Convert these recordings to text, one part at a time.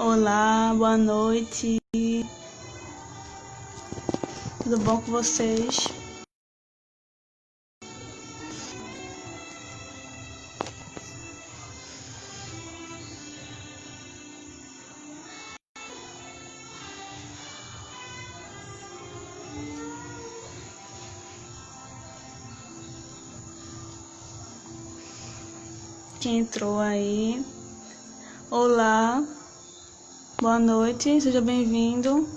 Olá, boa noite. Tudo bom com vocês? Quem entrou aí? Olá, boa noite, seja bem-vindo.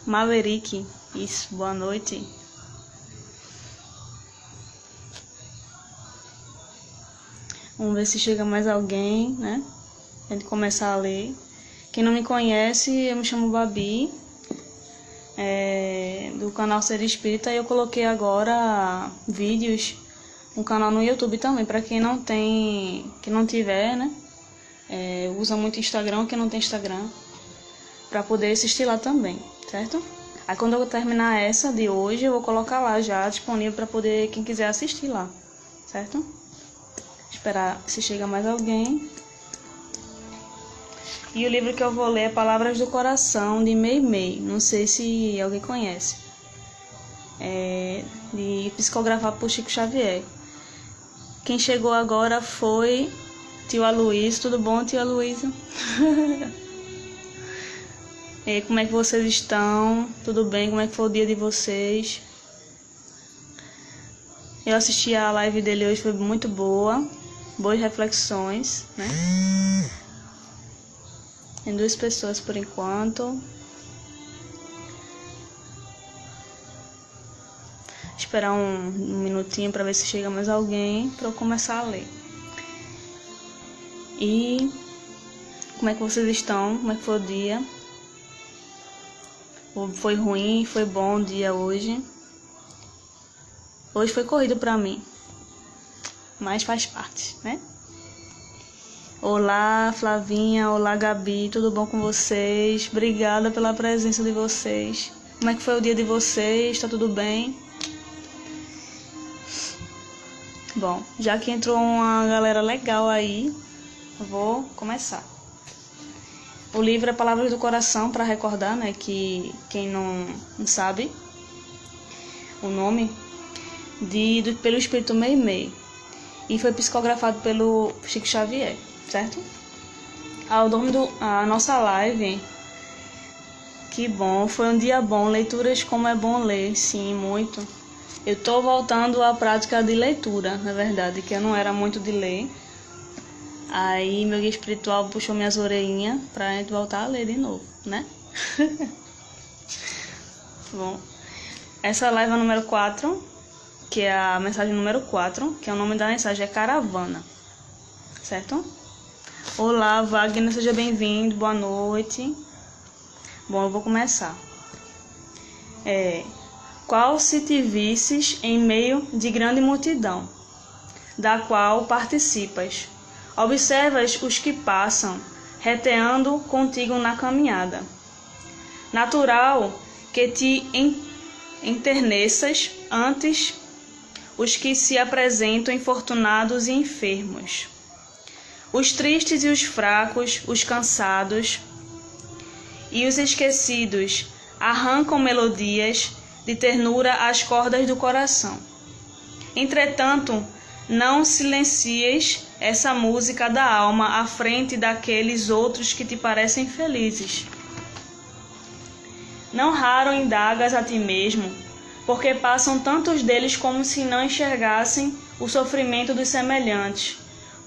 Maverick, isso, boa noite. Vamos ver se chega mais alguém, né? A gente começar a ler. Quem não me conhece, eu me chamo Babi, do canal Ser Espírita, e eu coloquei agora vídeos no canal no YouTube também, para quem não tem, que não tiver, né? Usa muito Instagram, quem não tem Instagram, para poder assistir lá também, certo? Aí quando eu terminar essa de hoje, eu vou colocar lá já disponível para poder quem quiser assistir lá, certo? Esperar se chega mais alguém. E o livro que eu vou ler é Palavras do Coração, de Mei Mei. Não sei se alguém conhece. De psicografado por Chico Xavier. Quem chegou agora foi tio Aloysio. Tudo bom, tio Aloysio? E como é que vocês estão? Tudo bem? Como é que foi o dia de vocês? Eu assisti a live dele hoje, foi muito boa. Boas reflexões, né? Tem 2 pessoas por enquanto. Esperar um minutinho para ver se chega mais alguém para eu começar a ler. E como é que vocês estão? Como é que foi o dia? Foi ruim? Foi bom o dia hoje? Hoje foi corrido para mim, mas faz parte, né? Olá, Flavinha. Olá, Gabi. Tudo bom com vocês? Obrigada pela presença de vocês. Como é que foi o dia de vocês? Tá tudo bem? Bom, já que entrou uma galera legal aí, eu vou começar. O livro é Palavras do Coração, para recordar, né, que quem não sabe o nome, pelo Espírito Mei Mei, e foi psicografado pelo Chico Xavier, certo? O nome a nossa live, que bom, foi um dia bom, leituras como é bom ler, sim, muito. Eu tô voltando à prática de leitura, na verdade, que eu não era muito de ler. Aí meu guia espiritual puxou minhas orelhinhas pra gente voltar a ler de novo, né? Bom, essa live é a número 4, que é a mensagem número 4, que é o nome da mensagem, é Caravana, certo? Olá, Wagner, seja bem-vindo, boa noite. Bom, eu vou começar. Qual se te visses em meio de grande multidão, da qual participas? Observas os que passam, reteando contigo na caminhada. Natural que te enterneças antes os que se apresentam infortunados e enfermos. Os tristes e os fracos, os cansados e os esquecidos arrancam melodias de ternura às cordas do coração. Entretanto, não silencies essa música da alma à frente daqueles outros que te parecem felizes. Não raro indagas a ti mesmo, porque passam tantos deles como se não enxergassem o sofrimento dos semelhantes,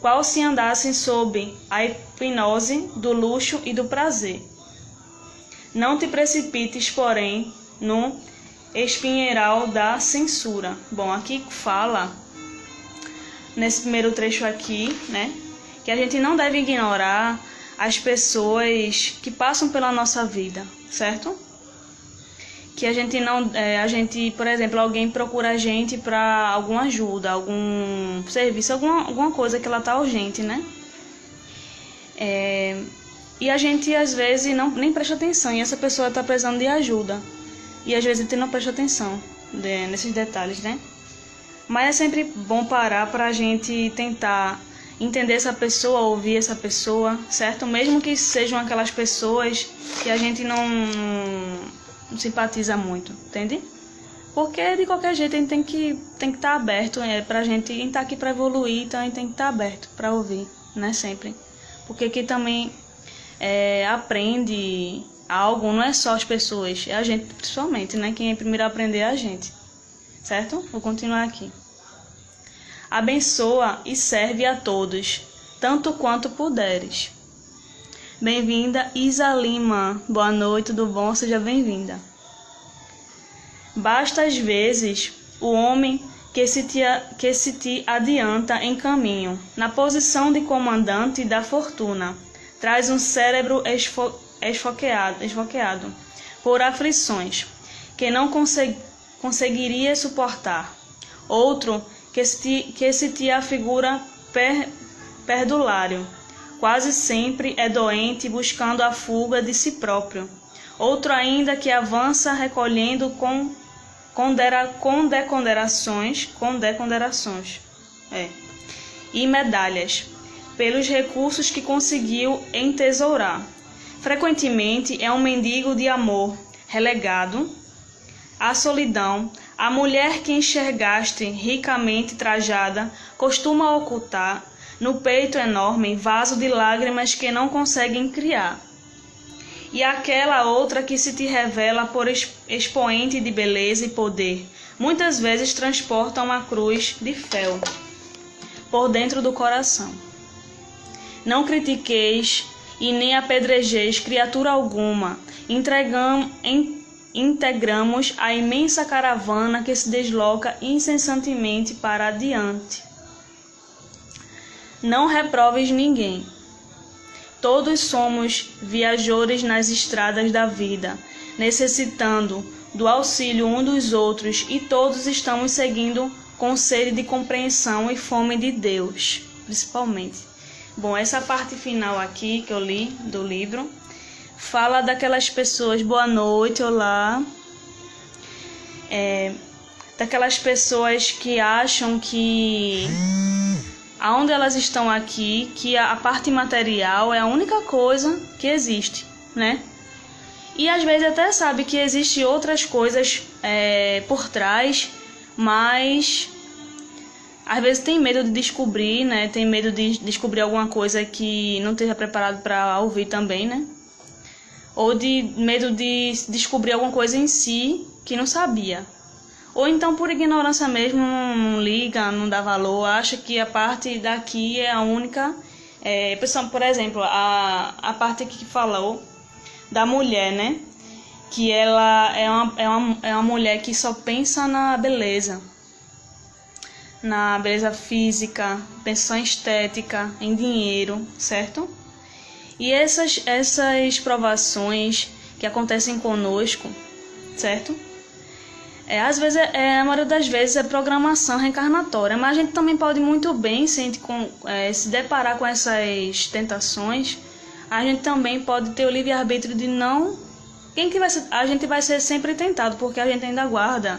qual se andassem sob a hipnose do luxo e do prazer. Não te precipites, porém, no espinheiral da censura. Bom, aqui fala, nesse primeiro trecho aqui, né, que a gente não deve ignorar as pessoas que passam pela nossa vida, certo? Que a gente não, por exemplo, alguém procura a gente para alguma ajuda, algum serviço, alguma coisa que ela tá urgente, né? E a gente às vezes nem presta atenção, e essa pessoa tá precisando de ajuda. E às vezes a gente não presta atenção nesses detalhes, né? Mas é sempre bom parar para a gente tentar entender essa pessoa, ouvir essa pessoa, certo? Mesmo que sejam aquelas pessoas que a gente não simpatiza muito, entende? Porque de qualquer jeito a gente tem que estar aberto, pra gente estar aqui para evoluir, então a gente tem que estar aberto para ouvir, né? Sempre. Porque aqui também aprende algo, não é só as pessoas, é a gente principalmente, né? Quem é primeiro a aprender é a gente, certo? Vou continuar aqui. Abençoa e serve a todos, tanto quanto puderes. Bem-vinda, Isa Lima. Boa noite, tudo bom? Seja bem-vinda. Basta às vezes o homem que se te adianta em caminho, na posição de comandante da fortuna, traz um cérebro esfoqueado por aflições que não conseguiria suportar. Outro que se te afigura perdulário, quase sempre é doente buscando a fuga de si próprio. Outro ainda que avança recolhendo condecorações e medalhas pelos recursos que conseguiu entesourar. Frequentemente é um mendigo de amor, relegado à solidão. A mulher que enxergaste ricamente trajada costuma ocultar no peito enorme vaso de lágrimas que não conseguem criar. E aquela outra que se te revela por expoente de beleza e poder, muitas vezes transporta uma cruz de fel por dentro do coração. Não critiqueis e nem apedrejeis criatura alguma, integramos a imensa caravana que se desloca incessantemente para adiante. Não reproves ninguém. Todos somos viajores nas estradas da vida, necessitando do auxílio um dos outros, e todos estamos seguindo com sede de compreensão e fome de Deus, principalmente. Bom, essa parte final aqui que eu li do livro fala daquelas pessoas, boa noite, olá, daquelas pessoas que acham que aonde elas estão aqui, que a parte material é a única coisa que existe, né? E às vezes até sabe que existem outras coisas por trás, mas às vezes tem medo de descobrir, né? Tem medo de descobrir alguma coisa que não esteja preparado para ouvir também, né? Ou de medo de descobrir alguma coisa em si que não sabia. Ou então por ignorância mesmo, não liga, não dá valor, acha que a parte daqui é a única. Por exemplo, a parte aqui que falou da mulher, né? Que ela é uma mulher que só pensa na beleza física, pensa só em estética, em dinheiro, certo? E essas provações que acontecem conosco, certo? Às vezes, a maioria das vezes é programação reencarnatória, mas a gente também pode muito bem, se deparar com essas tentações, a gente também pode ter o livre-arbítrio de não... A gente vai ser sempre tentado, porque a gente ainda guarda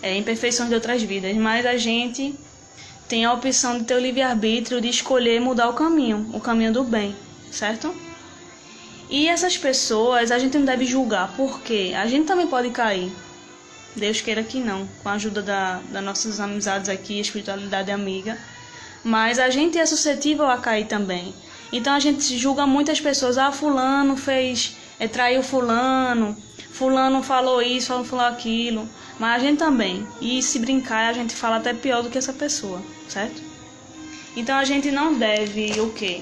imperfeições de outras vidas, mas a gente tem a opção de ter o livre-arbítrio de escolher mudar o caminho do bem, certo? E essas pessoas a gente não deve julgar, porque a gente também pode cair. Deus queira que não, com a ajuda das nossas amizades aqui, espiritualidade amiga. Mas a gente é suscetível a cair também. Então a gente julga muitas pessoas. Fulano traiu fulano falou isso, falou aquilo. Mas a gente também. E se brincar, a gente fala até pior do que essa pessoa, certo? Então a gente não deve o quê?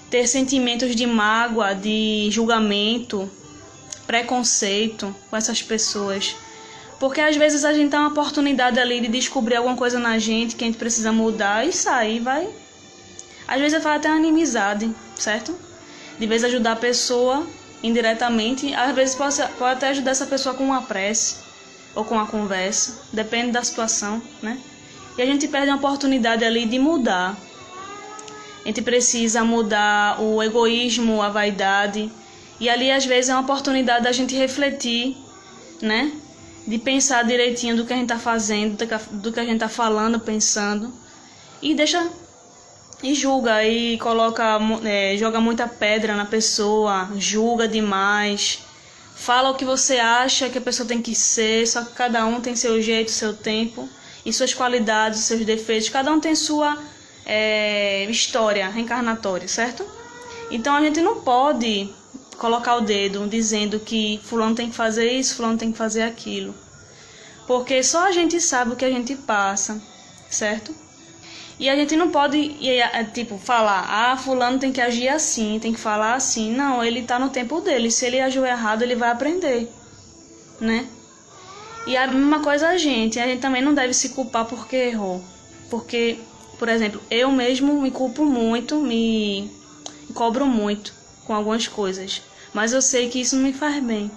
Ter sentimentos de mágoa, de julgamento, preconceito com essas pessoas. Porque às vezes a gente tem uma oportunidade ali de descobrir alguma coisa na gente que a gente precisa mudar e sair, vai. Às vezes faz até uma inimizade, certo? De vez ajudar a pessoa indiretamente, às vezes pode até ajudar essa pessoa com uma prece ou com uma conversa, depende da situação, né? E a gente perde uma oportunidade ali de mudar. A gente precisa mudar o egoísmo, a vaidade, e ali às vezes é uma oportunidade da gente refletir, né? De pensar direitinho do que a gente está fazendo, do que a gente está falando, pensando. E deixa e julga e joga muita pedra na pessoa, julga demais, fala o que você acha que a pessoa tem que ser, só que cada um tem seu jeito, seu tempo e suas qualidades, seus defeitos, cada um tem sua história reencarnatória, certo? Então a gente não pode colocar o dedo dizendo que fulano tem que fazer isso, fulano tem que fazer aquilo, porque só a gente sabe o que a gente passa, certo? E a gente não pode, falar, fulano tem que agir assim, tem que falar assim. Não, ele tá no tempo dele. Se ele agiu errado, ele vai aprender, né? E a mesma coisa a gente também não deve se culpar porque errou. Porque, por exemplo, eu mesmo me culpo muito, me cobro muito com algumas coisas. Mas eu sei que isso não me faz bem.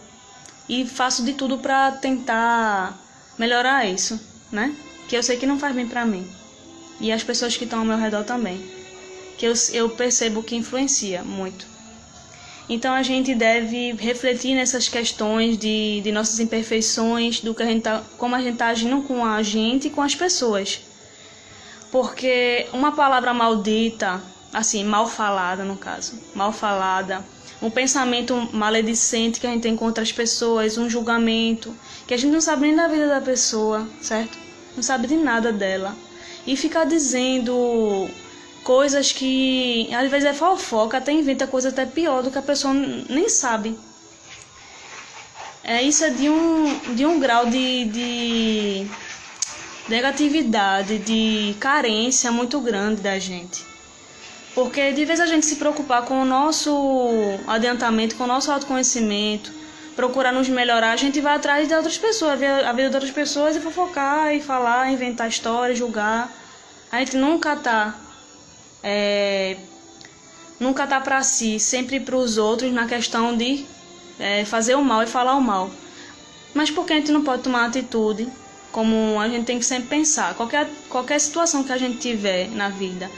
E faço de tudo pra tentar melhorar isso, né? Que eu sei que não faz bem pra mim. E as pessoas que estão ao meu redor também, que eu percebo que influencia muito. Então a gente deve refletir nessas questões de nossas imperfeições, do que como a gente está agindo com a gente e com as pessoas. Porque uma palavra maldita, assim, mal falada no caso, mal falada, um pensamento maledicente que a gente tem contra as pessoas, um julgamento, que a gente não sabe nem da vida da pessoa, certo? Não sabe de nada dela. E ficar dizendo coisas que às vezes é fofoca, até inventa coisa até pior do que a pessoa nem sabe. Isso é de um grau de negatividade, de carência muito grande da gente. Porque de vez a gente se preocupar com o nosso adiantamento, com o nosso autoconhecimento, procurar nos melhorar, a gente vai atrás de outras pessoas, ver a vida de outras pessoas e fofocar e falar, inventar histórias, julgar. A gente nunca tá pra si, sempre pros outros na questão de fazer o mal e falar o mal. Mas por que a gente não pode tomar atitude? Como a gente tem que sempre pensar, qualquer situação que a gente tiver na vida,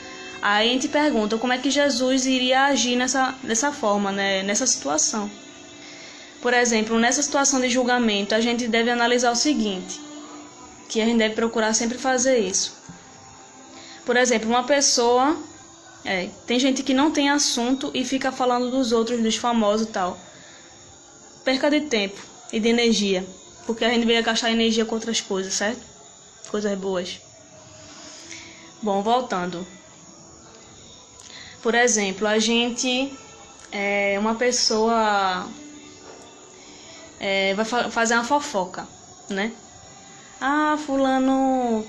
aí a gente pergunta como é que Jesus iria agir dessa forma, né? Nessa situação. Por exemplo, nessa situação de julgamento, a gente deve analisar o seguinte, que a gente deve procurar sempre fazer isso. Por exemplo, uma pessoa... tem gente que não tem assunto e fica falando dos outros, dos famosos e tal. Perca de tempo e de energia, porque a gente veio gastar energia com outras coisas, certo? Coisas boas. Bom, voltando. Por exemplo, a gente... uma pessoa... vai fazer uma fofoca, né? Fulano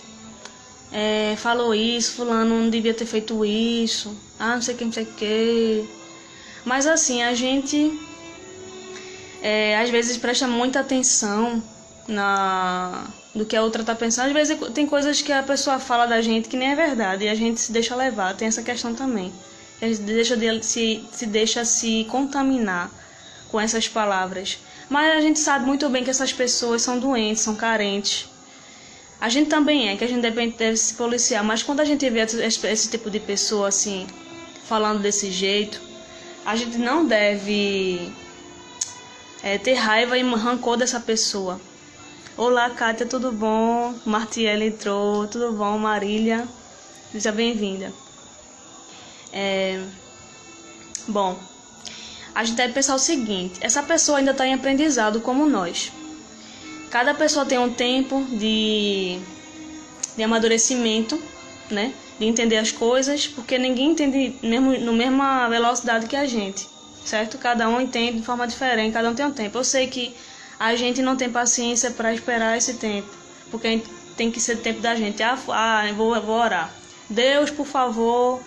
falou isso, fulano não devia ter feito isso, não sei quem, não sei o que. Mas assim, a gente às vezes presta muita atenção do que a outra tá pensando. Às vezes tem coisas que a pessoa fala da gente que nem é verdade e a gente se deixa levar, tem essa questão também. A gente se deixa se contaminar com essas palavras. Mas a gente sabe muito bem que essas pessoas são doentes, são carentes. A gente também que a gente deve se policiar. Mas quando a gente vê esse tipo de pessoa assim, falando desse jeito, a gente não deve ter raiva e rancor dessa pessoa. Olá, Kátia, tudo bom? Martiela entrou, tudo bom, Marília? Seja bem-vinda. Bom... A gente deve pensar o seguinte, essa pessoa ainda está em aprendizado como nós. Cada pessoa tem um tempo de amadurecimento, né? De entender as coisas, porque ninguém entende na mesma velocidade que a gente, certo? Cada um entende de forma diferente, cada um tem um tempo. Eu sei que a gente não tem paciência para esperar esse tempo, porque a gente tem que ser o tempo da gente. Eu vou orar. Deus, por favor...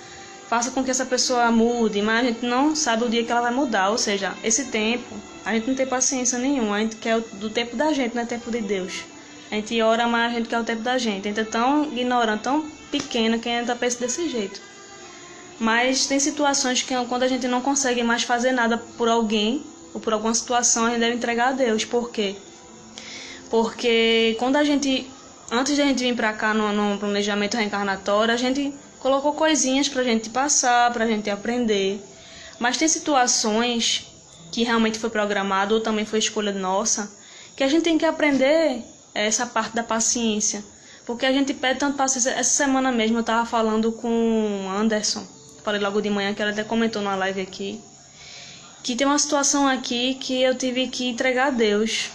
faça com que essa pessoa mude, mas a gente não sabe o dia que ela vai mudar. Ou seja, esse tempo, a gente não tem paciência nenhuma. A gente quer do tempo da gente, não é tempo de Deus. A gente ora, mas a gente quer o tempo da gente. A gente é tão ignorante, tão pequena, que ainda pensa desse jeito. Mas tem situações que quando a gente não consegue mais fazer nada por alguém, ou por alguma situação, a gente deve entregar a Deus. Por quê? Porque quando antes de a gente vir pra cá no planejamento reencarnatório, a gente colocou coisinhas pra gente passar, pra gente aprender. Mas tem situações que realmente foi programado ou também foi escolha nossa, que a gente tem que aprender essa parte da paciência. Porque a gente pede tanto paciência. Essa semana mesmo eu tava falando com o Anderson, falei logo de manhã, que ela até comentou numa live aqui, que tem uma situação aqui que eu tive que entregar a Deus,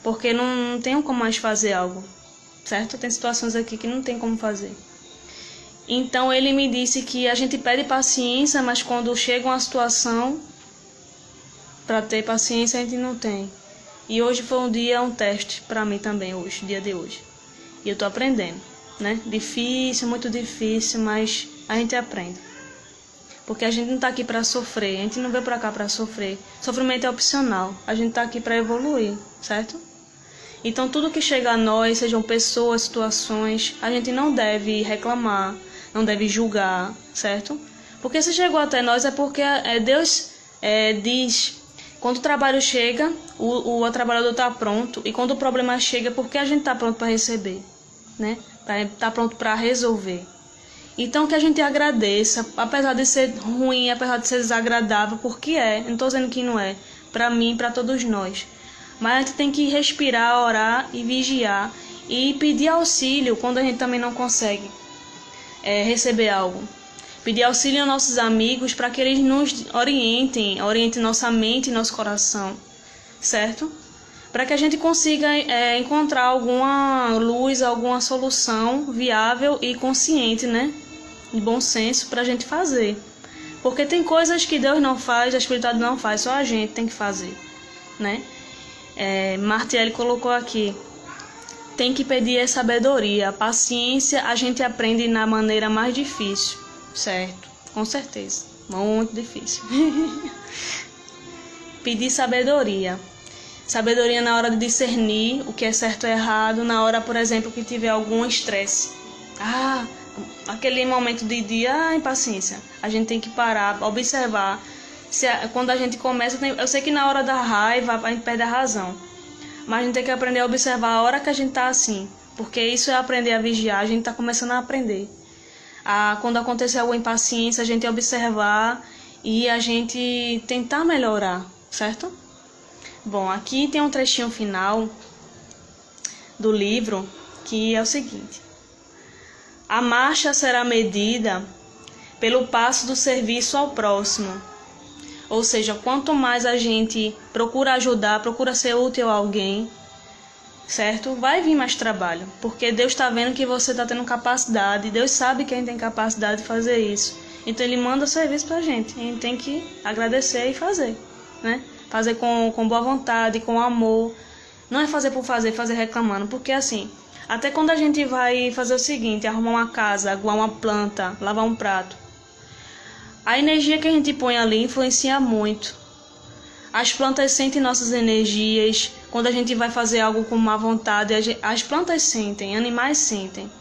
porque não tenho como mais fazer algo, certo? Tem situações aqui que não tem como fazer. Então ele me disse que a gente pede paciência, mas quando chega uma situação para ter paciência a gente não tem. E hoje foi um teste para mim também, hoje, dia de hoje. E eu tô aprendendo, né? Difícil, muito difícil, mas a gente aprende. Porque a gente não tá aqui para sofrer, a gente não veio para cá para sofrer. Sofrimento é opcional, a gente tá aqui para evoluir, certo? Então tudo que chega a nós, sejam pessoas, situações, a gente não deve reclamar, não deve julgar, certo? Porque se chegou até nós é porque Deus diz, quando o trabalho chega, o trabalhador está pronto, e quando o problema chega, porque a gente está pronto para receber, né? Está pronto para resolver. Então que a gente agradeça, apesar de ser ruim, apesar de ser desagradável, porque não estou dizendo que não é, para mim, para todos nós. Mas a gente tem que respirar, orar e vigiar e pedir auxílio quando a gente também não consegue receber algo. Pedir auxílio aos nossos amigos para que eles nos orientem nossa mente e nosso coração, certo? Para que a gente consiga encontrar alguma luz, alguma solução viável e consciente, né? De bom senso para a gente fazer. Porque tem coisas que Deus não faz, a espiritualidade não faz, só a gente tem que fazer, né? Martielli colocou aqui, tem que pedir sabedoria, paciência a gente aprende na maneira mais difícil, certo? Com certeza, muito difícil. Pedir sabedoria na hora de discernir o que é certo ou errado, na hora, por exemplo, que tiver algum estresse. Aquele momento de impaciência, a gente tem que parar, observar. Quando a gente começa, eu sei que na hora da raiva a gente perde a razão, mas a gente tem que aprender a observar a hora que a gente tá assim, porque isso é aprender a vigiar, a gente tá começando a aprender. Quando acontecer alguma impaciência, a gente observar e a gente tentar melhorar, certo? Bom, aqui tem um trechinho final do livro que é o seguinte: a marcha será medida pelo passo do serviço ao próximo. Ou seja, quanto mais a gente procura ajudar, procura ser útil a alguém, certo? Vai vir mais trabalho, porque Deus está vendo que você está tendo capacidade, Deus sabe que a gente tem capacidade de fazer isso. Então Ele manda serviço pra gente, a gente tem que agradecer e fazer, né? Fazer com boa vontade, com amor. Não é fazer por fazer, fazer reclamando, porque assim, até quando a gente vai fazer o seguinte, arrumar uma casa, aguar uma planta, lavar um prato, a energia que a gente põe ali influencia muito. As plantas sentem nossas energias. Quando a gente vai fazer algo com má vontade, as plantas sentem, animais sentem.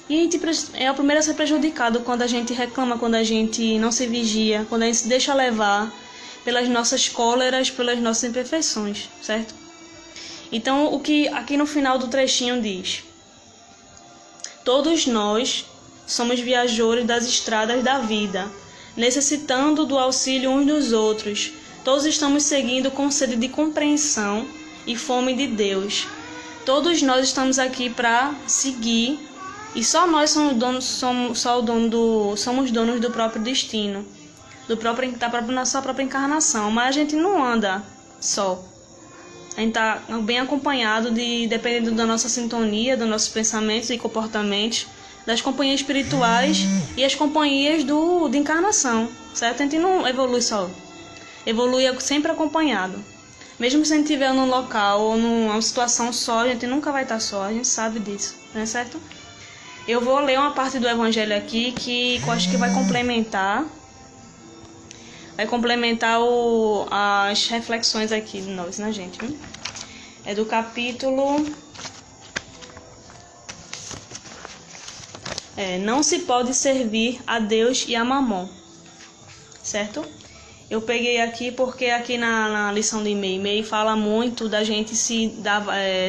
E a gente é o primeiro a ser prejudicado quando a gente reclama, quando a gente não se vigia, quando a gente se deixa levar pelas nossas cóleras, pelas nossas imperfeições, certo? Então, o que aqui no final do trechinho diz: todos nós somos viajores das estradas da vida, necessitando do auxílio uns dos outros. Todos estamos seguindo com sede de compreensão e fome de Deus. Todos nós estamos aqui para seguir, e só nós somos donos do próprio destino, da nossa própria encarnação. Mas a gente não anda só. A gente está bem acompanhado, dependendo da nossa sintonia, dos nossos pensamentos e comportamentos, das companhias espirituais e as companhias de encarnação, certo? A gente não evolui só, evolui sempre acompanhado. Mesmo se a gente estiver num local ou numa situação só, a gente nunca vai estar só, a gente sabe disso, né, certo? Eu vou ler uma parte do Evangelho aqui que eu acho que vai complementar as reflexões aqui de nós, né, gente? É do capítulo... não se pode servir a Deus e a Mamon, certo? Eu peguei aqui porque aqui na lição de Meimei fala muito da gente se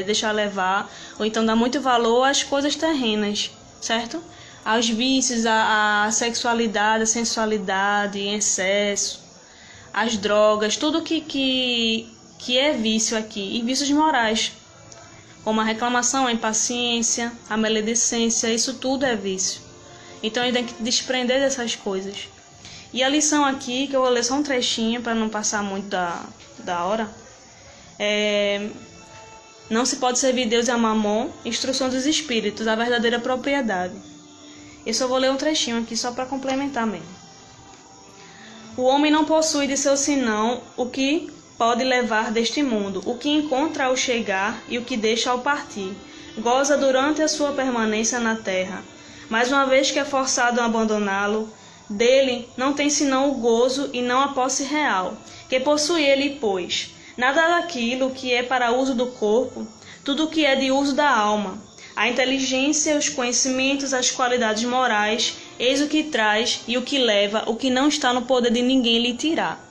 deixar levar, ou então dar muito valor às coisas terrenas, certo? Aos vícios, à sexualidade, à sensualidade, em excesso, às drogas, tudo que é vício aqui, e vícios morais. como a reclamação, a impaciência, a maledicência, isso tudo é vício. Então a gente tem que desprender dessas coisas. E a lição aqui, que eu vou ler só um trechinho para não passar muito da hora, não se pode servir Deus e a Mamon, instrução dos espíritos, a verdadeira propriedade. Eu só vou ler um trechinho aqui só para complementar mesmo. O homem não possui de seu senão o que pode levar deste mundo, o que encontra ao chegar e o que deixa ao partir. Goza durante a sua permanência na terra, mas uma vez que é forçado a abandoná-lo, dele não tem senão o gozo e não a posse real, que possui ele, pois nada daquilo que é para uso do corpo, tudo o que é de uso da alma, a inteligência, os conhecimentos, as qualidades morais, eis o que traz e o que leva, o que não está no poder de ninguém lhe tirar.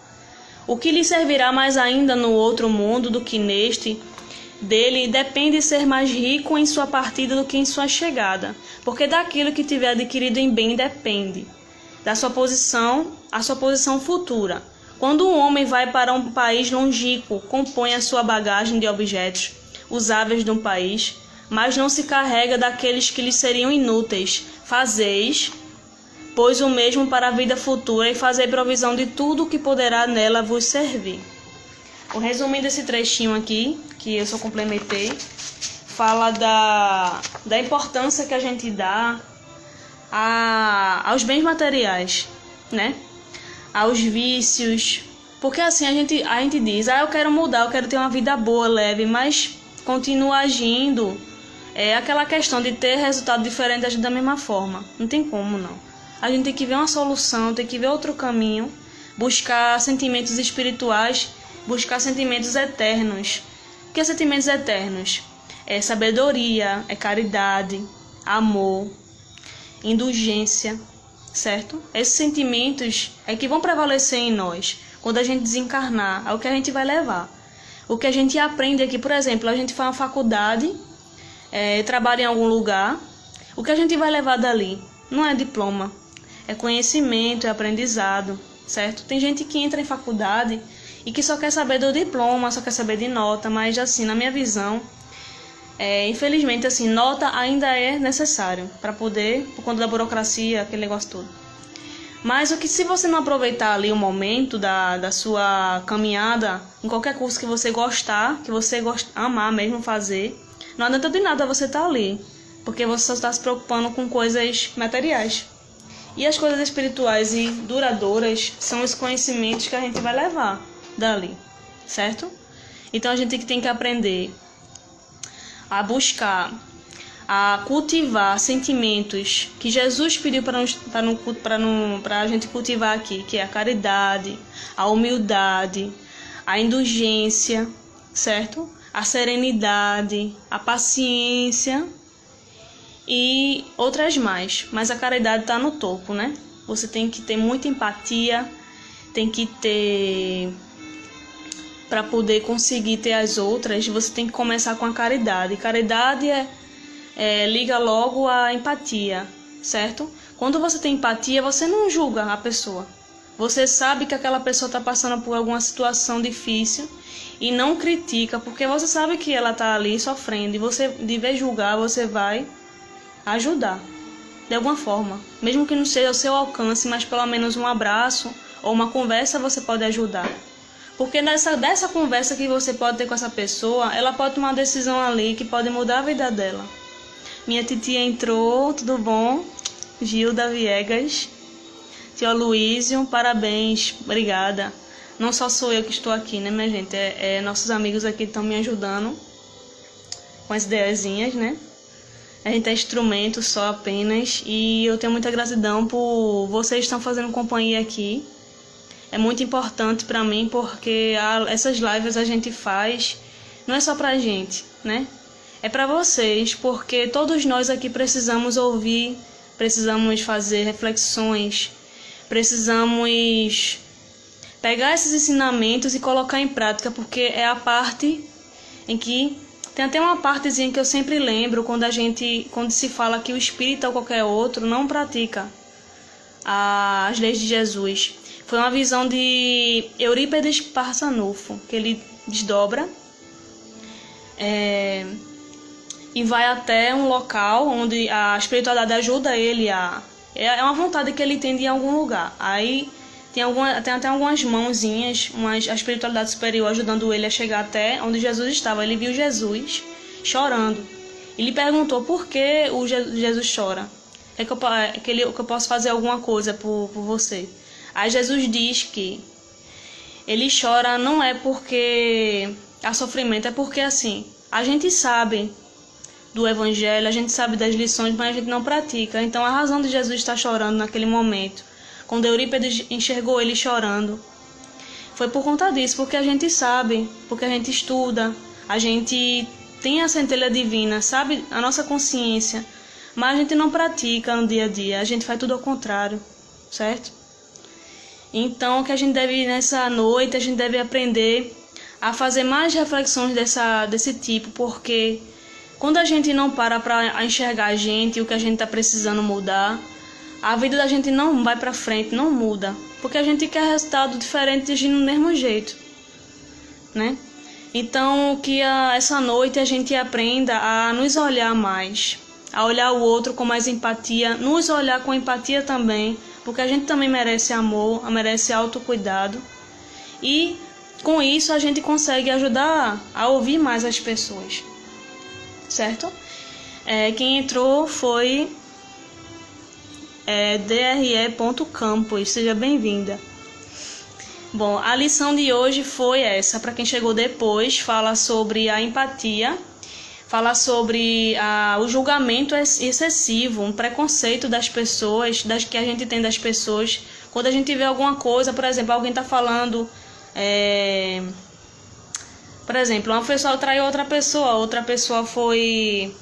O que lhe servirá mais ainda no outro mundo do que neste, dele depende ser mais rico em sua partida do que em sua chegada, porque daquilo que tiver adquirido em bem depende da sua posição, a sua posição futura. Quando um homem vai para um país longínquo, compõe a sua bagagem de objetos usáveis de um país, mas não se carrega daqueles que lhe seriam inúteis. Fazeis, pois, o mesmo para a vida futura e fazei provisão de tudo o que poderá nela vos servir. O resumo desse trechinho aqui, que eu só complementei, fala da importância que a gente dá aos bens materiais, né? Aos vícios, porque assim a gente diz, eu quero mudar, eu quero ter uma vida boa, leve, mas continua agindo, aquela questão de ter resultado diferente da mesma forma, não tem como não. A gente tem que ver uma solução, tem que ver outro caminho, buscar sentimentos espirituais, buscar sentimentos eternos. O que é sentimentos eternos? É sabedoria, é caridade, amor, indulgência, certo? Esses sentimentos é que vão prevalecer em nós quando a gente desencarnar, é o que a gente vai levar. O que a gente aprende aqui, por exemplo, a gente faz uma faculdade, trabalha em algum lugar, o que a gente vai levar dali não é diploma, é conhecimento, é aprendizado, certo? Tem gente que entra em faculdade e que só quer saber do diploma, só quer saber de nota, mas assim, na minha visão, infelizmente, assim, nota ainda é necessário para poder, por conta da burocracia, aquele negócio todo. Mas se você não aproveitar ali o momento da sua caminhada, em qualquer curso que você gostar, que você amar mesmo fazer, não adianta de nada você estar ali, porque você só está se preocupando com coisas materiais. E as coisas espirituais e duradouras são os conhecimentos que a gente vai levar dali, certo? Então a gente tem que aprender a buscar, a cultivar sentimentos que Jesus pediu para a gente cultivar aqui, que é a caridade, a humildade, a indulgência, certo? A serenidade, a paciência e outras mais. Mas a caridade está no topo, né? Você tem que ter muita empatia, tem que ter... Para poder conseguir ter as outras, você tem que começar com a caridade. Caridade liga logo à empatia, certo? Quando você tem empatia, você não julga a pessoa. Você sabe que aquela pessoa está passando por alguma situação difícil e não critica, porque você sabe que ela está ali sofrendo. E você, de vez de julgar, você vai ajudar de alguma forma. Mesmo que não seja ao seu alcance, mas pelo menos um abraço ou uma conversa você pode ajudar. Porque dessa conversa que você pode ter com essa pessoa, ela pode tomar uma decisão ali que pode mudar a vida dela. Minha titia entrou, tudo bom? Gilda Viegas. Tio Luísio, parabéns, obrigada. Não só sou eu que estou aqui, né, minha gente? Nossos amigos aqui estão me ajudando com as ideiazinhas, né? A gente é instrumento só apenas. E eu tenho muita gratidão por vocês estão fazendo companhia aqui. É muito importante para mim porque essas lives a gente faz, não é só pra gente, né? É para vocês, porque todos nós aqui precisamos ouvir, precisamos fazer reflexões, precisamos pegar esses ensinamentos e colocar em prática, porque é a parte em que... Tem até uma partezinha que eu sempre lembro quando se fala que o espírita ou qualquer outro não pratica as leis de Jesus. Foi uma visão de Eurípides Barçanufo, que ele desdobra e vai até um local onde a espiritualidade ajuda ele a... É uma vontade que ele tem de ir em algum lugar. Aí tem até algumas mãozinhas, a espiritualidade superior ajudando ele a chegar até onde Jesus estava. Ele viu Jesus chorando. Ele perguntou por que o Jesus chora. Que eu posso fazer alguma coisa por você. Aí Jesus diz que ele chora não é porque há sofrimento, é porque assim, a gente sabe do evangelho, a gente sabe das lições, mas a gente não pratica. Então a razão de Jesus estar chorando naquele momento, quando Eurípides enxergou ele chorando, foi por conta disso, porque a gente sabe, porque a gente estuda, a gente tem a centelha divina, sabe a nossa consciência, mas a gente não pratica no dia a dia, a gente faz tudo ao contrário, certo? Então, o que a gente deve, nessa noite, a gente deve aprender a fazer mais reflexões desse tipo, porque quando a gente não para enxergar a gente, o que a gente está precisando mudar, a vida da gente não vai para frente, não muda, porque a gente quer resultado diferente agindo do mesmo jeito, né? Então, que essa noite a gente aprenda a nos olhar mais, a olhar o outro com mais empatia, nos olhar com empatia também, porque a gente também merece amor, merece autocuidado. E com isso a gente consegue ajudar a ouvir mais as pessoas, certo? Quem entrou foi dre.campos, seja bem-vinda. Bom, a lição de hoje foi essa, para quem chegou depois, fala sobre a empatia, fala sobre o julgamento excessivo, um preconceito das pessoas, que a gente tem das pessoas. Quando a gente vê alguma coisa, por exemplo, alguém está falando, por exemplo, uma pessoa traiu outra pessoa foi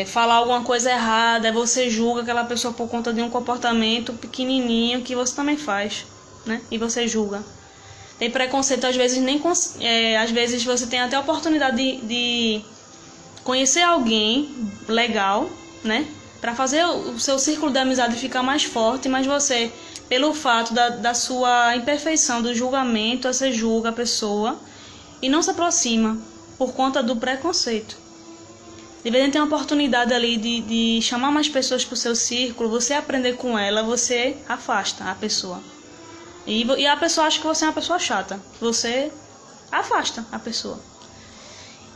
falar alguma coisa errada, aí você julga aquela pessoa por conta de um comportamento pequenininho que você também faz, né? E você julga. Tem preconceito, às vezes às vezes você tem até a oportunidade de conhecer alguém legal, né? Para fazer o seu círculo de amizade ficar mais forte, mas você, pelo fato da sua imperfeição, do julgamento, você julga a pessoa e não se aproxima por conta do preconceito. Deveria ter uma oportunidade ali de chamar mais pessoas para o seu círculo, você aprender com ela, você afasta a pessoa. E a pessoa acha que você é uma pessoa chata, você afasta a pessoa.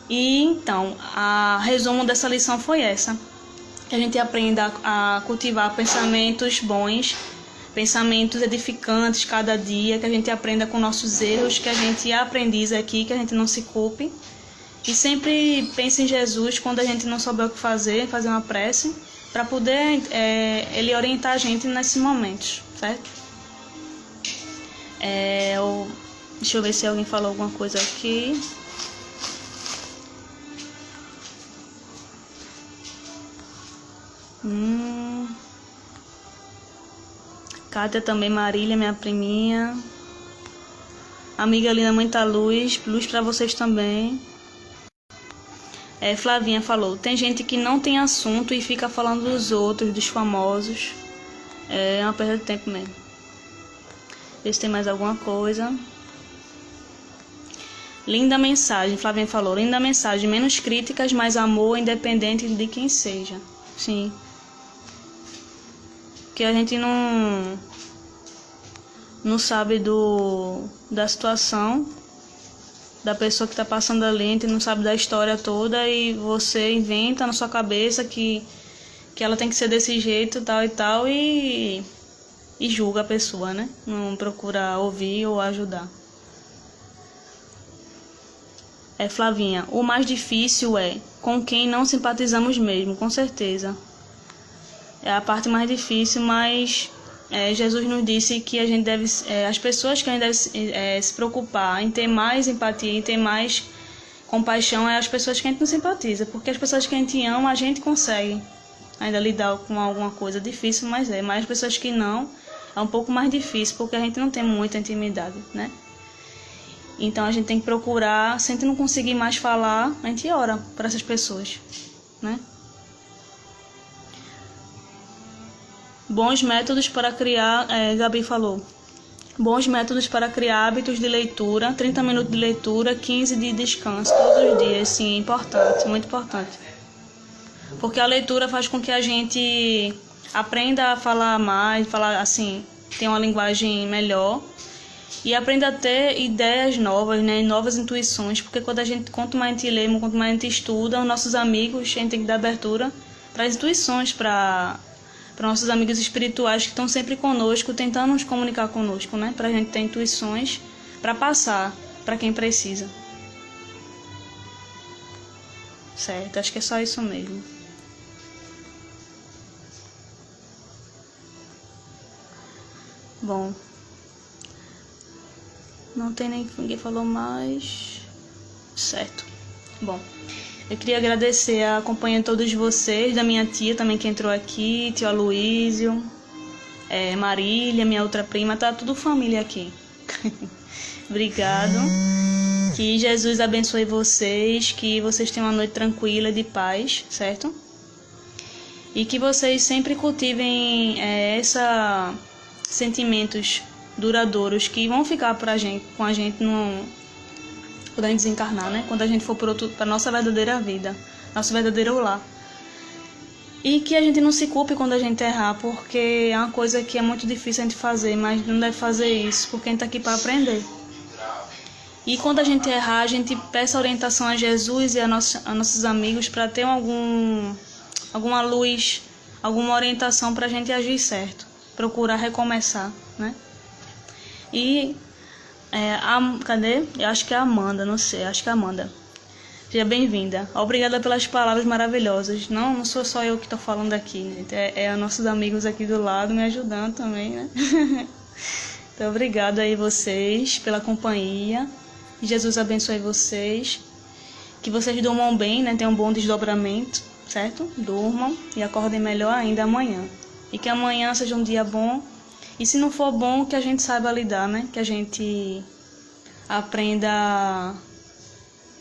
E então, a resumo dessa lição foi essa. Que a gente aprenda a cultivar pensamentos bons, pensamentos edificantes cada dia, que a gente aprenda com nossos erros, que a gente aprendiz aqui, que a gente não se culpe. E sempre pense em Jesus quando a gente não souber o que fazer uma prece, para poder ele orientar a gente nesses momentos, certo? Deixa eu ver se alguém falou alguma coisa aqui. Kátia também, Marília, minha priminha. Amiga linda, muita luz pra vocês também. Flavinha falou, tem gente que não tem assunto e fica falando dos outros, dos famosos. É uma perda de tempo mesmo. Ver se tem mais alguma coisa. Linda mensagem, Flavinha falou, linda mensagem, menos críticas, mais amor, independente de quem seja. Sim. Que a gente não sabe da situação da pessoa que está passando ali, a gente não sabe da história toda e você inventa na sua cabeça que ela tem que ser desse jeito, tal e tal, e julga a pessoa, né? Não procura ouvir ou ajudar. Flavinha, o mais difícil é com quem não simpatizamos mesmo, com certeza. É a parte mais difícil, mas Jesus nos disse que a gente deve, as pessoas que a gente deve se preocupar em ter mais empatia, em ter mais compaixão, é as pessoas que a gente não simpatiza, porque as pessoas que a gente ama, a gente consegue ainda lidar com alguma coisa difícil, mas as pessoas que não, é um pouco mais difícil, porque a gente não tem muita intimidade, né? Então a gente tem que procurar, se a gente não conseguir mais falar, a gente ora para essas pessoas, né? Bons métodos para criar, Gabi falou, bons métodos para criar hábitos de leitura, 30 minutos de leitura, 15 de descanso todos os dias, sim, importante, muito importante. porque a leitura faz com que a gente aprenda a falar mais, falar assim, ter uma linguagem melhor e aprenda a ter ideias novas, né, novas intuições, porque quanto mais a gente lê, quanto mais a gente estuda, os nossos amigos, a gente tem que dar abertura para as intuições, para nossos amigos espirituais que estão sempre conosco, tentando nos comunicar conosco, né, para a gente ter intuições para passar para quem precisa. Certo, acho que é só isso mesmo. Bom, não tem ninguém falou mais. Certo. Bom, eu queria agradecer a companhia de todos vocês, da minha tia também que entrou aqui, tio Aloísio, Marília, minha outra prima, tá tudo família aqui. Obrigado. Que Jesus abençoe vocês, que vocês tenham uma noite tranquila e de paz, certo? E que vocês sempre cultivem sentimentos duradouros que vão ficar com a gente quando a gente desencarnar, né? Quando a gente for para nossa verdadeira vida, nosso verdadeiro lar. E que a gente não se culpe quando a gente errar, porque é uma coisa que é muito difícil a gente fazer, mas não deve fazer isso, porque a gente tá aqui para aprender. E quando a gente errar, a gente peça orientação a Jesus e a nossos amigos para ter alguma luz, alguma orientação para a gente agir certo, procurar recomeçar, né? E cadê? Eu acho que é a Amanda, não sei, acho que é a Amanda. Seja bem-vinda. Obrigada pelas palavras maravilhosas. Não sou só eu que estou falando aqui, gente. É nossos amigos aqui do lado me ajudando também, né? Então, obrigada aí vocês pela companhia. Que Jesus abençoe vocês. Que vocês durmam bem, né? Tenham um bom desdobramento, certo? Durmam e acordem melhor ainda amanhã. E que amanhã seja um dia bom. E se não for bom, que a gente saiba lidar, né? Que a gente aprenda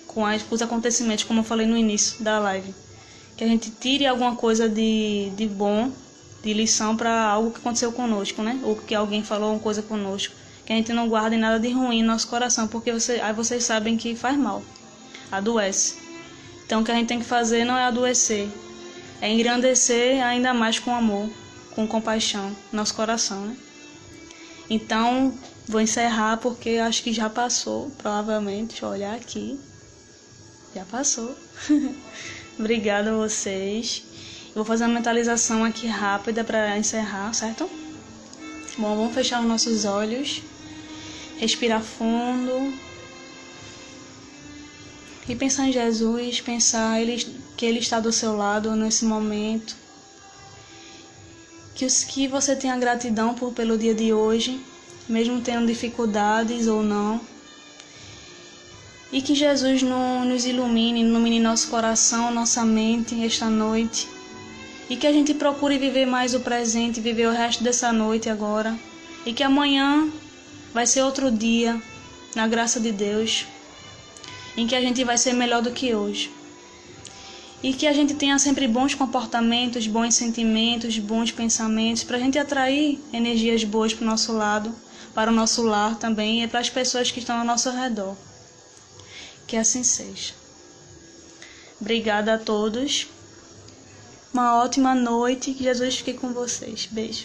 com os acontecimentos, como eu falei no início da live. Que a gente tire alguma coisa de bom, de lição para algo que aconteceu conosco, né? Ou que alguém falou uma coisa conosco. Que a gente não guarde nada de ruim no nosso coração, porque aí vocês sabem que faz mal, adoece. Então o que a gente tem que fazer não é adoecer, é engrandecer ainda mais com amor, com compaixão no nosso coração, né? Então, vou encerrar porque acho que já passou, provavelmente. Deixa eu olhar aqui. Já passou. Obrigada a vocês. Vou fazer uma mentalização aqui rápida para encerrar, certo? Bom, vamos fechar os nossos olhos. Respirar fundo. E pensar em Jesus, pensar que Ele está do seu lado nesse momento. Que você tenha gratidão pelo dia de hoje, mesmo tendo dificuldades ou não. E que Jesus nos ilumine nosso coração, nossa mente esta noite. E que a gente procure viver mais o presente, viver o resto dessa noite agora. E que amanhã vai ser outro dia, na graça de Deus, em que a gente vai ser melhor do que hoje. E que a gente tenha sempre bons comportamentos, bons sentimentos, bons pensamentos, para a gente atrair energias boas para o nosso lado, para o nosso lar também e para as pessoas que estão ao nosso redor. Que assim seja. Obrigada a todos. Uma ótima noite. Que Jesus fique com vocês. Beijo.